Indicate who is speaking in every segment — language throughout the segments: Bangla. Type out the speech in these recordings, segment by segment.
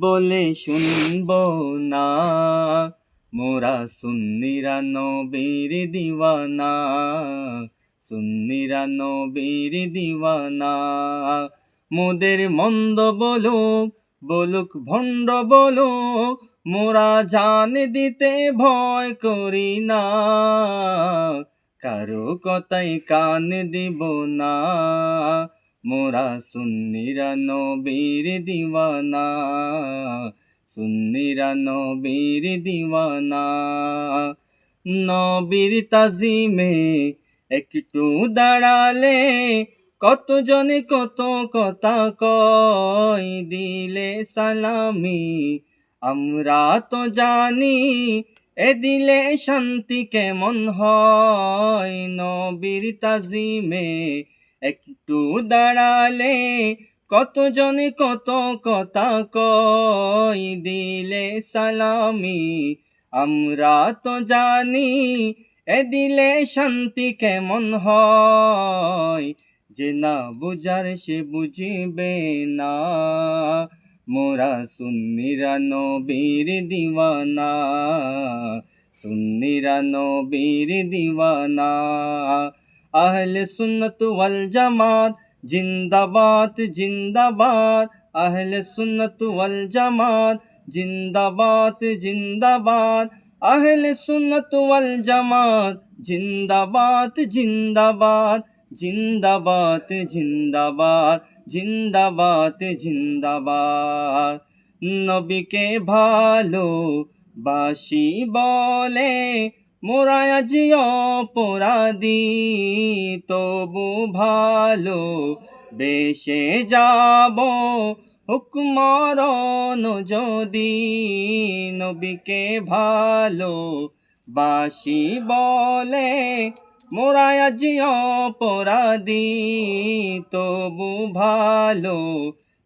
Speaker 1: বলে শুনব না, মোরা সুন্নিরা নবীর দিওয়ানা, সুন্নিরা নবীর দিওয়ানা। মোদের মন্দ বলুক বলুক ভণ্ড বলুক, মোরা জান দিতে ভয় করি না, কারো কথাই কান দিব না, মোরা সুন্নিরা নবীর দিওয়ানা, সুন্নিরা নবীর দিওয়ানা। নবীর তাজিমে একটু দাঁড়ালে কত জনে কত কথা কয়, দিলে সালামি আমরা তো জানি, এ দিলে শান্তি কেমন হয়। নবীর তাজিমে একটু দাঁড়ালে কত জনে কত কথা কয়, দিলে সালামি আমরা তো জানি, এ দিলে শান্তি কেমন হয়। যে না বুঝার সে বুঝিবে না, মোরা সুন্নিরা নবীর দিওয়ানা, সুন্নিরা নবীর দিওয়ানা। আহলে সুন্নত ওয়াল জামাত জিন্দাবাদ জিন্দাবাদ, আহলে সুন্নত ওয়াল জামাত জিন্দাবাদ জিন্দাবাদ, আহলে সুন্নত ওয়াল জামাত জিন্দাবাদ জিন্দাবাদ, জিন্দাবাদ জিন্দাবাদ, জিন্দাবাদ জিন্দাবাদ। নবীকে ভালো বাসি বলে মোরা আজ অপরাধী, তবু ভালো বেশে যাব হুকমরণ যদি। নবীকে ভালো বাসি বলে মোরা আজ অপরাধী, তবু ভালো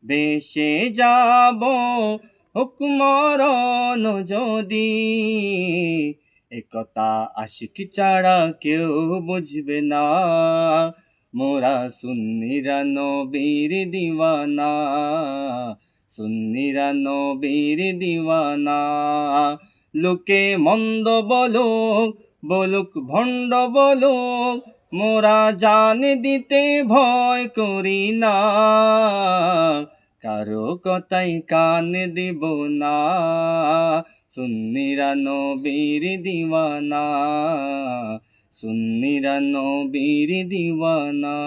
Speaker 1: বেশে যাব হুকমরণ যদি। একথা আশিক ছাড়া কেউ বুঝবে না, মোরা সুন্নিরা নবীর দিওয়ানা, সুন্নিরা নবীর দিওয়ানা। লোকে মন্দ বলুক বলুক ভণ্ড বলুক, মোরা জান দিতে ভয় করি না, কারো কথাই কান দিব না, সুন্নিরা নবীর দিওয়ানা, সুন্নিরা নবীর দিওয়ানা।